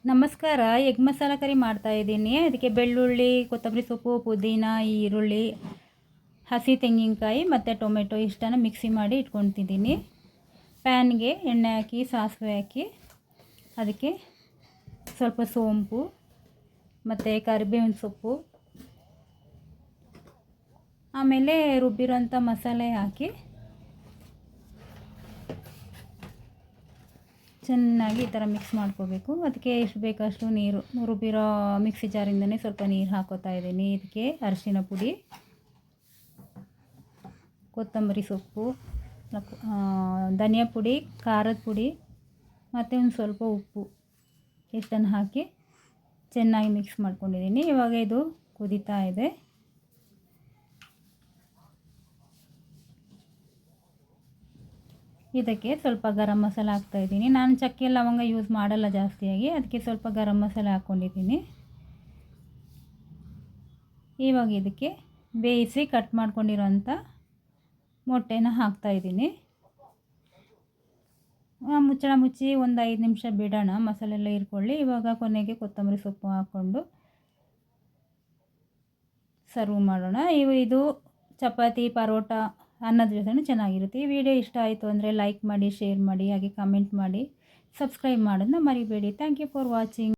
ನಮಸ್ಕಾರ. ಎಗ್ ಮಸಾಲ ಕರಿ ಮಾಡ್ತಾಯಿದ್ದೀನಿ. ಅದಕ್ಕೆ ಬೆಳ್ಳುಳ್ಳಿ, ಕೊತ್ತಂಬರಿ ಸೊಪ್ಪು, ಪುದೀನ, ಈರುಳ್ಳಿ, ಹಸಿ ತೆಂಗಿನಕಾಯಿ ಮತ್ತು ಟೊಮೆಟೊ ಇಷ್ಟನ್ನು ಮಿಕ್ಸಿ ಮಾಡಿ ಇಟ್ಕೊತಿದ್ದೀನಿ. ಪ್ಯಾನ್ಗೆ ಎಣ್ಣೆ ಹಾಕಿ ಸಾಸಿವೆ ಹಾಕಿ ಅದಕ್ಕೆ ಸ್ವಲ್ಪ ಸೋಂಪು ಮತ್ತು ಕರಿಬೇವಿನ ಸೊಪ್ಪು, ಆಮೇಲೆ ರುಬ್ಬಿರೋಂಥ ಮಸಾಲೆ ಹಾಕಿ ಚೆನ್ನಾಗಿ ಈ ಥರ ಮಿಕ್ಸ್ ಮಾಡ್ಕೋಬೇಕು. ಅದಕ್ಕೆ ಎಷ್ಟು ಬೇಕಷ್ಟು ನೀರು, ರುಬ್ಬಿರೋ ಮಿಕ್ಸಿ ಜಾರಿಂದನೇ ಸ್ವಲ್ಪ ನೀರು ಹಾಕೋತಾ ಇದ್ದೀನಿ. ಇದಕ್ಕೆ ಅರಿಶಿನ ಪುಡಿ, ಕೊತ್ತಂಬರಿ ಸೊಪ್ಪು, ಧನಿಯಾ ಪುಡಿ, ಖಾರದ ಪುಡಿ ಮತ್ತು ಒಂದು ಸ್ವಲ್ಪ ಉಪ್ಪು ಇಷ್ಟನ್ನು ಹಾಕಿ ಚೆನ್ನಾಗಿ ಮಿಕ್ಸ್ ಮಾಡ್ಕೊಂಡಿದ್ದೀನಿ. ಇವಾಗ ಇದು ಕುದೀತಾ ಇದೆ. ಇದಕ್ಕೆ ಸ್ವಲ್ಪ ಗರಂ ಮಸಾಲ ಹಾಕ್ತಾಯಿದ್ದೀನಿ. ನಾನು ಚಕ್ಕೆ ಲವಂಗ ಯೂಸ್ ಮಾಡಲ್ಲ ಜಾಸ್ತಿಯಾಗಿ, ಅದಕ್ಕೆ ಸ್ವಲ್ಪ ಗರಂ ಮಸಾಲ ಹಾಕ್ಕೊಂಡಿದ್ದೀನಿ. ಇವಾಗ ಇದಕ್ಕೆ ಬೇಯಿಸಿ ಕಟ್ ಮಾಡ್ಕೊಂಡಿರೋಂಥ ಮೊಟ್ಟೆನ ಹಾಕ್ತಾಯಿದ್ದೀನಿ. ಮುಚ್ಚಳ ಮುಚ್ಚಿ ಒಂದು 5 ನಿಮಿಷ ಬಿಡೋಣ, ಮಸಾಲೆ ಎಲ್ಲ ಹೀರ್ಕೊಳ್ಳಿ. ಇವಾಗ ಕೊನೆಗೆ ಕೊತ್ತಂಬರಿ ಸೊಪ್ಪು ಹಾಕ್ಕೊಂಡು ಸರ್ವ್ ಮಾಡೋಣ. ಇದು ಚಪಾತಿ, ಪರೋಟ, ಅನ್ನದ ಜೊತೆನೂ ಚೆನ್ನಾಗಿರುತ್ತೆ. ಈ ವಿಡಿಯೋ ಇಷ್ಟ ಆಯಿತು ಅಂದರೆ ಲೈಕ್ ಮಾಡಿ, ಶೇರ್ ಮಾಡಿ, ಹಾಗೆ ಕಮೆಂಟ್ ಮಾಡಿ, ಸಬ್ಸ್ಕ್ರೈಬ್ ಮಾಡೋದನ್ನ ಮರಿಬೇಡಿ. Thank you for watching.